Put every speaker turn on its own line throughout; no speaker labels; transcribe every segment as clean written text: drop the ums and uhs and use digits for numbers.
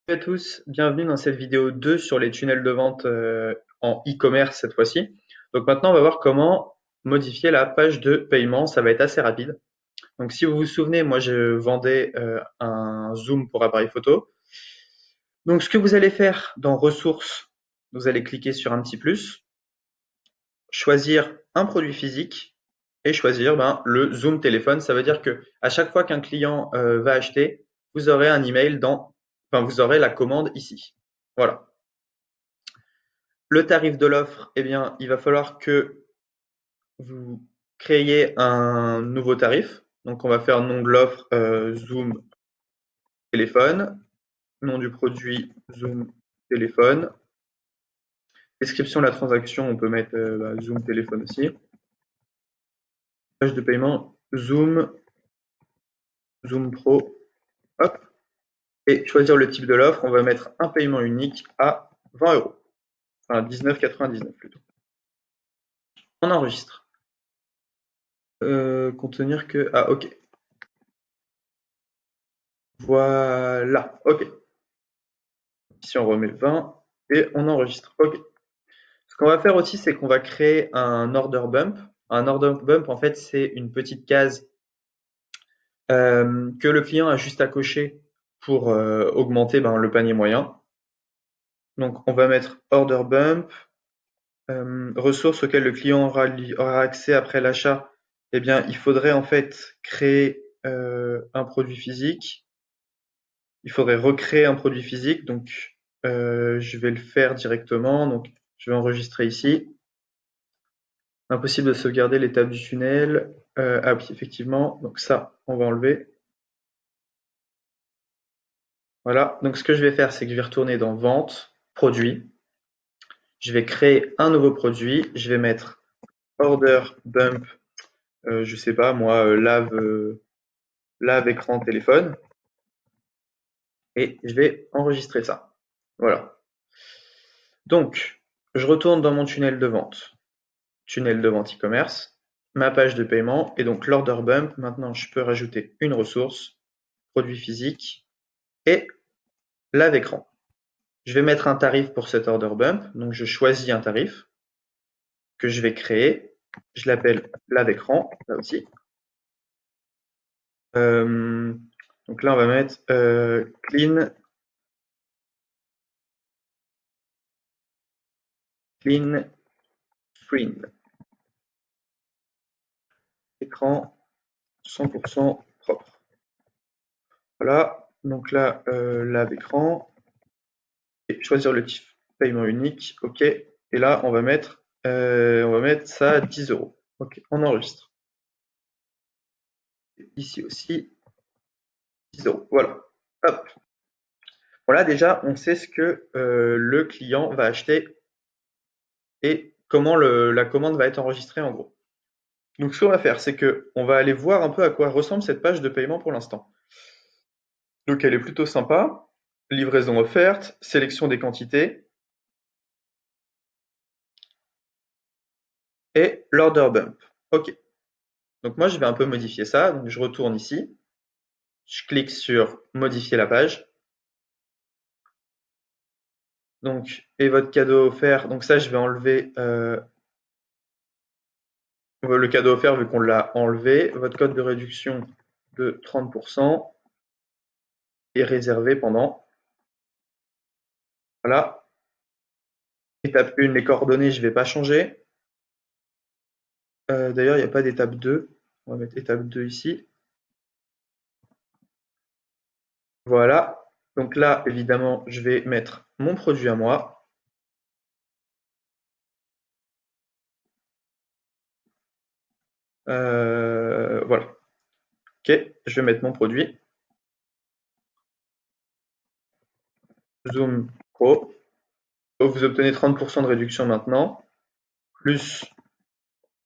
Salut à tous, bienvenue dans cette vidéo 2 sur les tunnels de vente en e-commerce cette fois-ci. Donc maintenant on va voir comment modifier la page de paiement, ça va être assez rapide. Donc si vous vous souvenez, moi je vendais un zoom pour appareil photo. Donc ce que vous allez faire dans ressources, vous allez cliquer sur un petit plus, choisir un produit physique et choisir le zoom téléphone. Ça veut dire que à chaque fois qu'un client va acheter, vous aurez un email vous aurez la commande ici. Voilà. Le tarif de l'offre, eh bien, il va falloir que vous créiez un nouveau tarif. Donc, on va faire nom de l'offre Zoom téléphone, nom du produit Zoom téléphone. Description de la transaction, on peut mettre Zoom téléphone aussi. Page de paiement Zoom, Zoom Pro, hop. Et choisir le type de l'offre, on va mettre un paiement unique à 20 euros. Enfin, 19,99 plutôt. On enregistre. Contenir que. Ah, ok. Voilà. Ok. Ici, on remet 20 et on enregistre. OK. Ce qu'on va faire aussi, c'est qu'on va créer un order bump. Un order bump, en fait, c'est une petite case que le client a juste à cocher pour augmenter le panier moyen. Donc, on va mettre order bump, ressources auxquelles le client aura accès après l'achat. Eh bien, il faudrait en fait créer un produit physique. Il faudrait recréer un produit physique. Donc, je vais le faire directement. Donc, je vais enregistrer ici. Impossible de sauvegarder l'étape du tunnel. Ah oui, effectivement. Donc ça, on va enlever. Voilà. Donc ce que je vais faire, c'est que je vais retourner dans Vente, Produit. Je vais créer un nouveau produit. Je vais mettre Order Bump, je sais pas moi, lave écran téléphone. Et je vais enregistrer ça. Voilà. Donc, je retourne dans mon tunnel de vente. Tunnel de vente e-commerce. Ma page de paiement. Et donc l'Order Bump. Maintenant, je peux rajouter une ressource. Produit physique. Et lave-écran. Je vais mettre un tarif pour cet order bump, donc je choisis un tarif que je vais créer. Je l'appelle lave-écran, là aussi. Donc là, on va mettre clean screen. Écran 100% propre. Voilà, donc là, lave-écran. Et choisir le type paiement unique, OK. Et là, on va mettre ça à 10 euros. OK, on enregistre. Ici aussi, 10 euros. Voilà. Hop. Voilà, déjà, on sait ce que le client va acheter et comment la commande va être enregistrée en gros. Donc, ce qu'on va faire, c'est que on va aller voir un peu à quoi ressemble cette page de paiement pour l'instant. Donc, elle est plutôt sympa. Livraison offerte, sélection des quantités et l'order bump. OK. Donc, moi, je vais un peu modifier ça. Donc, je retourne ici. Je clique sur modifier la page. Donc, et votre cadeau offert. Donc, ça, je vais enlever le cadeau offert vu qu'on l'a enlevé. Votre code de réduction de 30% est réservé pendant. Voilà. Étape 1, les coordonnées, je ne vais pas changer. D'ailleurs, il n'y a pas d'étape 2. On va mettre étape 2 ici. Voilà. Donc là, évidemment, je vais mettre mon produit à moi. Voilà. OK, je vais mettre mon produit. Zoom Pro. Donc, vous obtenez 30% de réduction maintenant, plus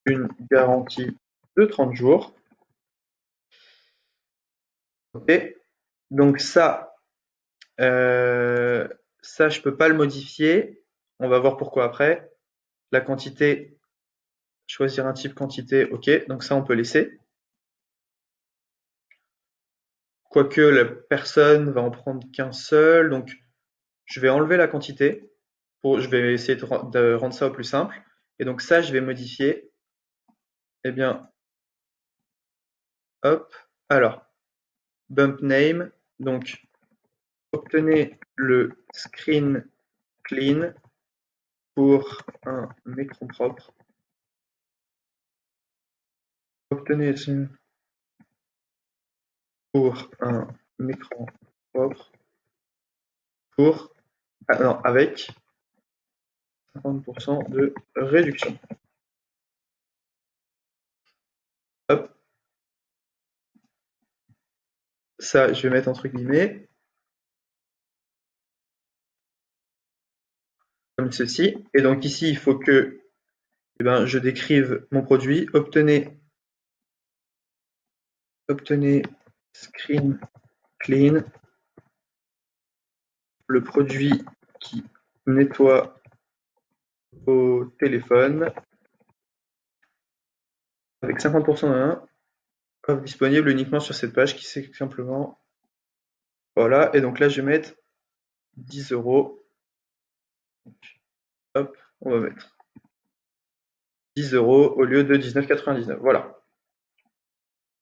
une garantie de 30 jours. OK. Donc ça, je peux pas le modifier. On va voir pourquoi après. La quantité, choisir un type quantité, ok. Donc ça, on peut laisser. Quoique la personne va en prendre qu'un seul. Donc Je vais enlever la quantité, je vais essayer de rendre ça au plus simple. Et donc ça, je vais modifier. Eh bien, hop. Alors, bump name. Donc, obtenez le screen clean pour un écran propre. Obtenez pour un écran propre pour, non, avec 50% de réduction. Hop. Ça, je vais mettre entre guillemets, comme ceci. Et donc ici, il faut que je décrive mon produit. Obtenez screen clean, le produit qui nettoie au téléphone avec 50% offre disponible uniquement sur cette page qui c'est simplement voilà. Et donc là, je vais mettre 10 euros. Hop, on va mettre 10 euros au lieu de 19,99. Voilà.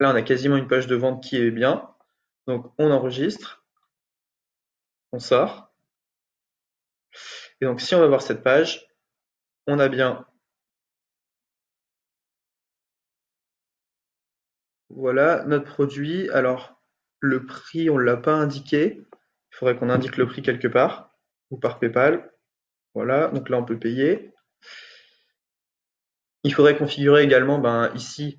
Là, on a quasiment une page de vente qui est bien. Donc, on enregistre, on sort. Et donc, si on va voir cette page, on a bien, voilà, notre produit. Alors, le prix, on ne l'a pas indiqué. Il faudrait qu'on indique le prix quelque part, ou par PayPal. Voilà, donc là, on peut payer. Il faudrait configurer également, ici,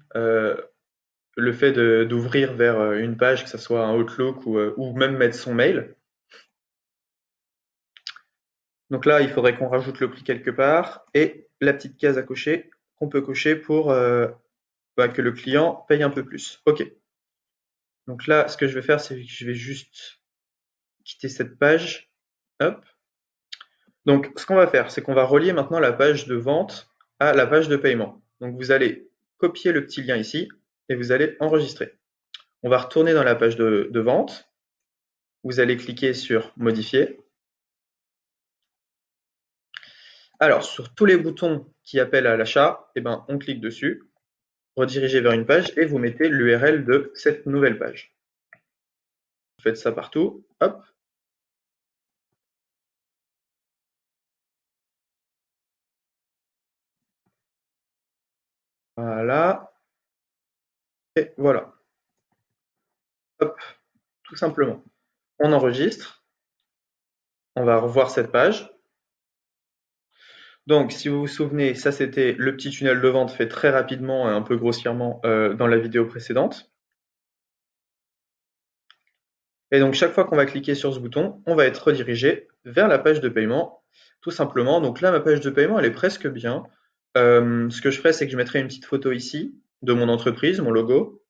le fait d'ouvrir vers une page, que ce soit un Outlook ou même mettre son mail. Donc là, il faudrait qu'on rajoute le prix quelque part et la petite case à cocher qu'on peut cocher pour que le client paye un peu plus. OK. Donc là, ce que je vais faire, c'est que je vais juste quitter cette page. Hop. Donc, ce qu'on va faire, c'est qu'on va relier maintenant la page de vente à la page de paiement. Donc, vous allez copier le petit lien ici et vous allez enregistrer. On va retourner dans la page de vente. Vous allez cliquer sur modifier. Alors, sur tous les boutons qui appellent à l'achat, on clique dessus, rediriger vers une page et vous mettez l'URL de cette nouvelle page. Vous faites ça partout, hop. Voilà. Et voilà. Hop, tout simplement. On enregistre. On va revoir cette page. Donc, si vous vous souvenez, ça c'était le petit tunnel de vente fait très rapidement et un peu grossièrement dans la vidéo précédente. Et donc, chaque fois qu'on va cliquer sur ce bouton, on va être redirigé vers la page de paiement, tout simplement. Donc là, ma page de paiement, elle est presque bien. Ce que je ferai, c'est que je mettrai une petite photo ici de mon entreprise, mon logo.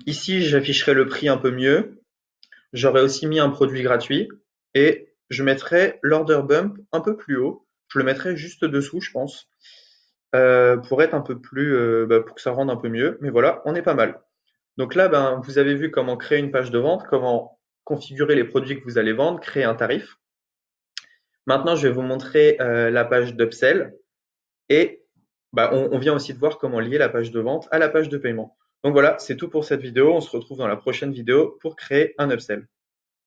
Ici, j'afficherai le prix un peu mieux. J'aurais aussi mis un produit gratuit et je mettrai l'order bump un peu plus haut. Je le mettrai juste dessous, je pense, pour être un peu plus, pour que ça rende un peu mieux. Mais voilà, on est pas mal. Donc là, vous avez vu comment créer une page de vente, comment configurer les produits que vous allez vendre, créer un tarif. Maintenant, je vais vous montrer la page d'upsell et on vient aussi de voir comment lier la page de vente à la page de paiement. Donc voilà, c'est tout pour cette vidéo. On se retrouve dans la prochaine vidéo pour créer un upsell.